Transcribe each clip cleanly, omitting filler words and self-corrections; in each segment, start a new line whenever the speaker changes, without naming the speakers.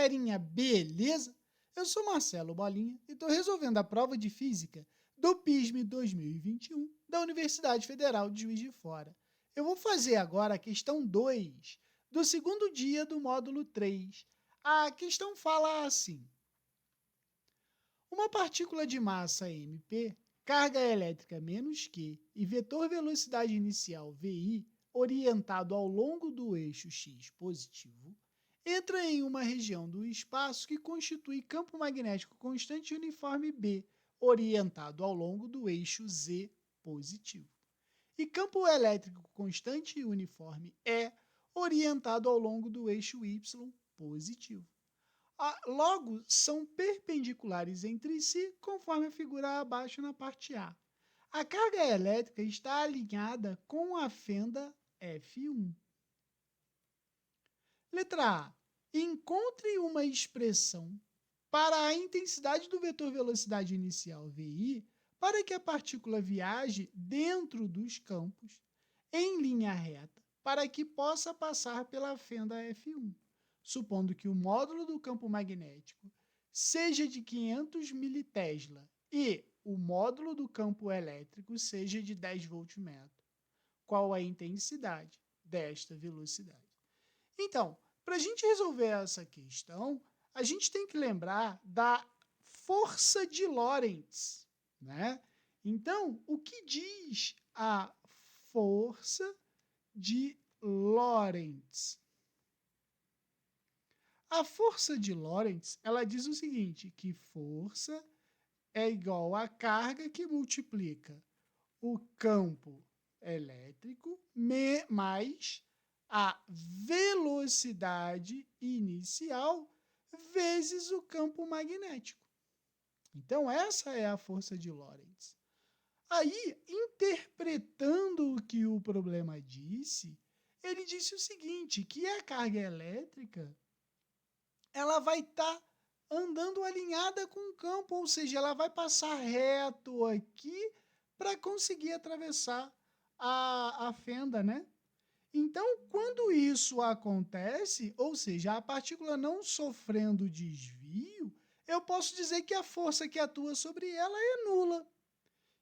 galerinha, beleza? Eu sou Marcelo Bolinha e estou resolvendo a prova de Física do PISM 2021 da Universidade Federal de Juiz de Fora. Eu vou fazer agora a questão 2 do segundo dia do módulo 3. A questão fala assim: uma partícula de massa mp, carga elétrica menos q e vetor velocidade inicial vi, orientado ao longo do eixo x positivo, entra em uma região do espaço que constitui campo magnético constante uniforme B, orientado ao longo do eixo z positivo, e campo elétrico constante uniforme E, orientado ao longo do eixo y positivo. Logo, são perpendiculares entre si, conforme a figura abaixo na parte A. A carga elétrica está alinhada com a fenda F1. Letra A. Encontre uma expressão para a intensidade do vetor velocidade inicial VI para que a partícula viaje dentro dos campos em linha reta para que possa passar pela fenda F1, supondo que o módulo do campo magnético seja de 500 militesla e o módulo do campo elétrico seja de 10 voltmetro. Qual a intensidade desta velocidade? Então, para a gente resolver essa questão, a gente tem que lembrar da força de Lorentz, né? Então, o que diz a força de Lorentz? A força de Lorentz, ela diz o seguinte, que força é igual a carga que multiplica o campo elétrico mais a velocidade inicial vezes o campo magnético. Então, essa é a força de Lorentz. Aí, interpretando o que o problema disse, ele disse o seguinte, que a carga elétrica ela vai estar andando alinhada com o campo, ou seja, ela vai passar reto aqui para conseguir atravessar a fenda, né? Então, quando isso acontece, ou seja, a partícula não sofrendo desvio, eu posso dizer que a força que atua sobre ela é nula.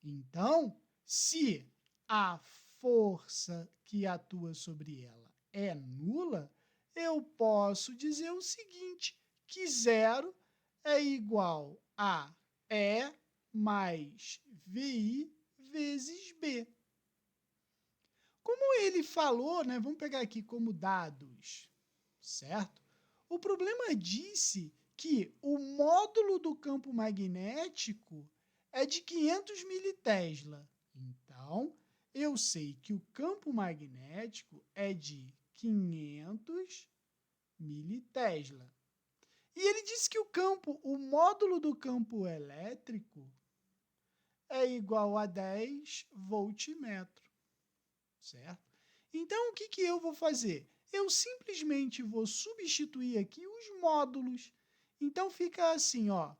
Então, se a força que atua sobre ela é nula, eu posso dizer o seguinte, que zero é igual a E mais VI vezes B. Como ele falou, né, vamos pegar aqui como dados, certo? O problema disse que o módulo do campo magnético é de 500 militesla. Então, eu sei que o campo magnético é de 500 militesla. E ele disse que o módulo do campo elétrico é igual a 10 voltmetro. Certo? Então, o que eu vou fazer? Eu simplesmente vou substituir aqui os módulos. Então, fica assim, ó,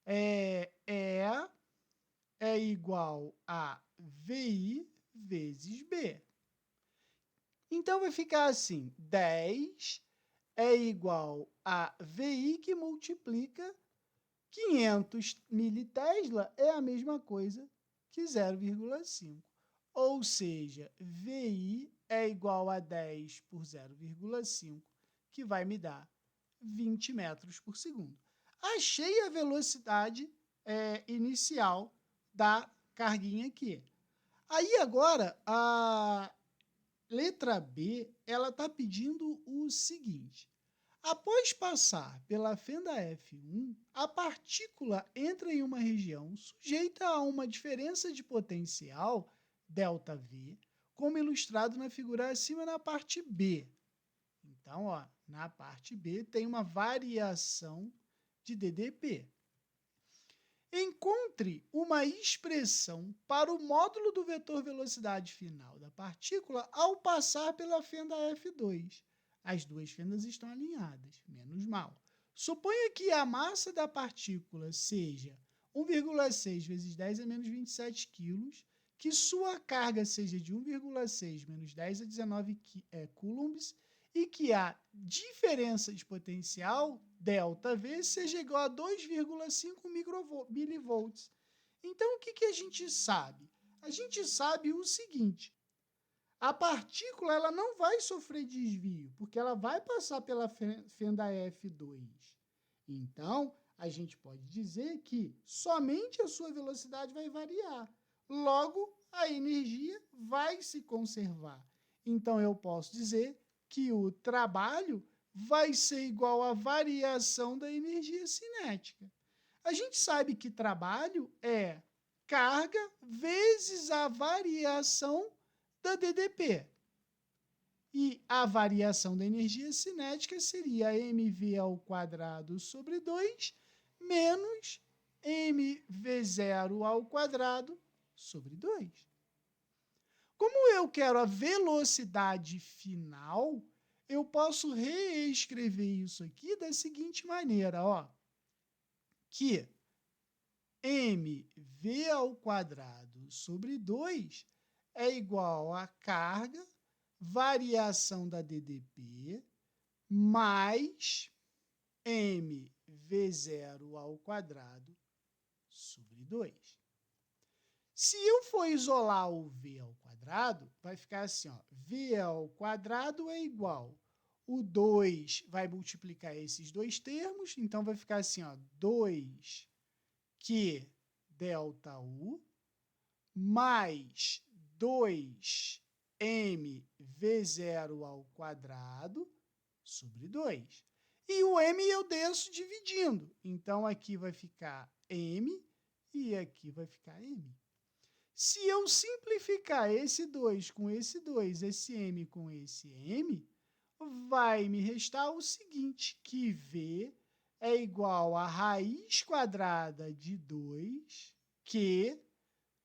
E é igual a VI vezes B. Então, vai ficar assim, 10 é igual a VI que multiplica 500 militesla é a mesma coisa que 0,5. Ou seja, VI é igual a 10 por 0,5, que vai me dar 20 metros por segundo. Achei a velocidade inicial da carguinha aqui. Aí agora, a letra B, ela está pedindo o seguinte. Após passar pela fenda F1, a partícula entra em uma região sujeita a uma diferença de potencial, ΔV, como ilustrado na figura acima na parte B. Então, ó, na parte B tem uma variação de ddP. Encontre uma expressão para o módulo do vetor velocidade final da partícula ao passar pela fenda F2. As duas fendas estão alinhadas, menos mal. Suponha que a massa da partícula seja 1,6 vezes 10 a menos 27 kg, que sua carga seja de 1,6 menos 10 a 19 coulombs e que a diferença de potencial ΔV seja igual a 2,5 milivolts. Então, o que a gente sabe? A gente sabe o seguinte: a partícula ela não vai sofrer desvio, porque ela vai passar pela fenda F2. Então, a gente pode dizer que somente a sua velocidade vai variar. Logo, a energia vai se conservar. Então, eu posso dizer que o trabalho vai ser igual à variação da energia cinética. A gente sabe que trabalho é carga vezes a variação da DDP. E a variação da energia cinética seria mv² sobre 2 menos mv0² sobre 2. Como eu quero a velocidade final, eu posso reescrever isso aqui da seguinte maneira, ó, que mv² sobre 2 é igual a carga, variação da DDP, mais mv0² sobre 2. Se eu for isolar o v², vai ficar assim, ó, v² é igual, o 2 vai multiplicar esses dois termos, então vai ficar assim, ó, 2q ΔU mais 2mv0² sobre 2. E o m eu desço dividindo. Então, aqui vai ficar m e aqui vai ficar m. Se eu simplificar esse 2 com esse 2, esse m com esse m, vai me restar o seguinte, que v é igual a raiz quadrada de 2, que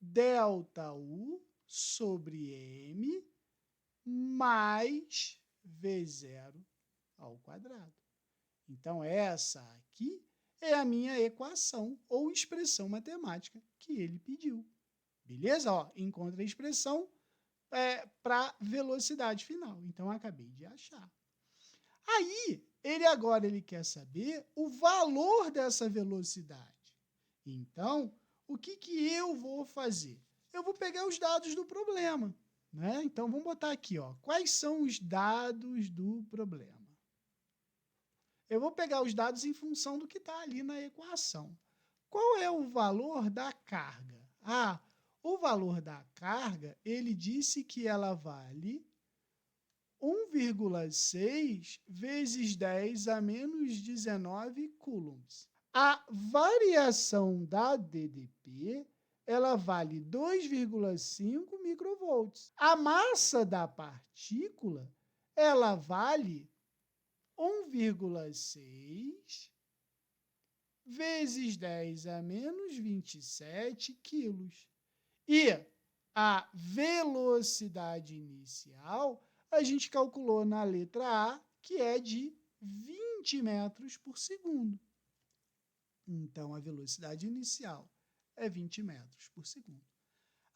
ΔU sobre m mais v0². Então, essa aqui é a minha equação ou expressão matemática que ele pediu. Beleza? Ó, encontra a expressão para velocidade final. Então, acabei de achar. Aí, ele quer saber o valor dessa velocidade. Então, o que eu vou fazer? Eu vou pegar os dados do problema, né? Então, vamos botar aqui, ó, quais são os dados do problema. Eu vou pegar os dados em função do que está ali na equação. Qual é o valor da carga? O valor da carga, ele disse que ela vale 1,6 vezes 10 a menos 19 coulombs. A variação da DDP, ela vale 2,5 microvolts. A massa da partícula, ela vale 1,6 vezes 10 a menos 27 quilos. E a velocidade inicial, a gente calculou na letra A, que é de 20 metros por segundo. Então, a velocidade inicial é 20 metros por segundo.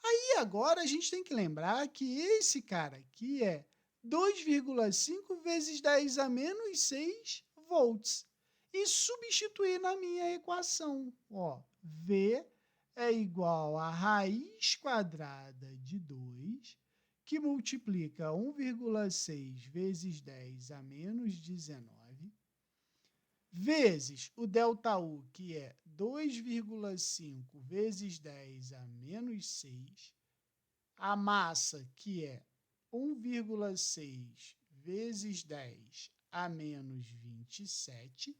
Aí, agora, a gente tem que lembrar que esse cara aqui é 2,5 vezes 10 a menos 6 volts. E substituir na minha equação. Ó, V é igual a raiz quadrada de 2, que multiplica 1,6 vezes 10 a menos 19, vezes o ΔU, que é 2,5 vezes 10 a menos 6, a massa, que é 1,6 vezes 10 a menos 27,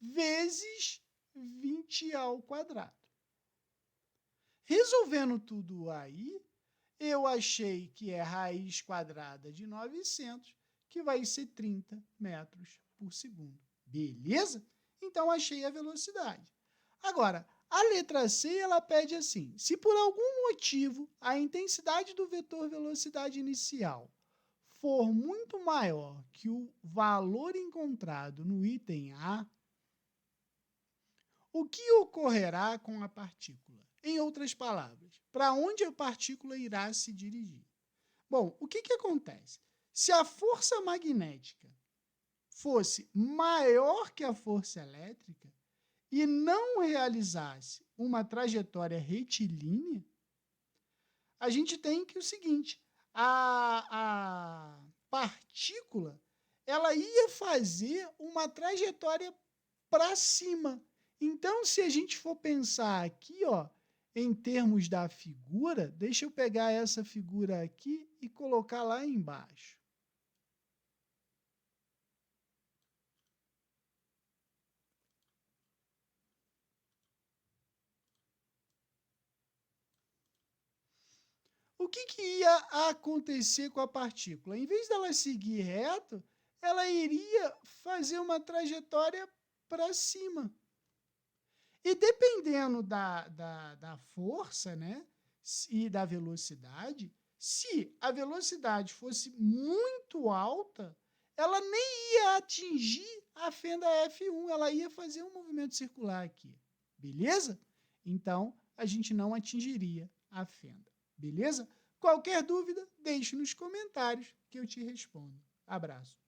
vezes 20². Resolvendo tudo aí, eu achei que é raiz quadrada de 900, que vai ser 30 metros por segundo. Beleza? Então, achei a velocidade. Agora, a letra C, ela pede assim, se por algum motivo a intensidade do vetor velocidade inicial for muito maior que o valor encontrado no item A, o que ocorrerá com a partícula? Em outras palavras, para onde a partícula irá se dirigir? Bom, o que acontece? Se a força magnética fosse maior que a força elétrica e não realizasse uma trajetória retilínea, a gente tem que o seguinte, a partícula ela ia fazer uma trajetória para cima. Então, se a gente for pensar aqui, ó, em termos da figura, deixa eu pegar essa figura aqui e colocar lá embaixo. O que ia acontecer com a partícula? Em vez dela seguir reto, ela iria fazer uma trajetória para cima. E dependendo da força, né, e da velocidade, se a velocidade fosse muito alta, ela nem ia atingir a fenda F1, ela ia fazer um movimento circular aqui, beleza? Então, a gente não atingiria a fenda, beleza? Qualquer dúvida, deixe nos comentários que eu te respondo. Abraço.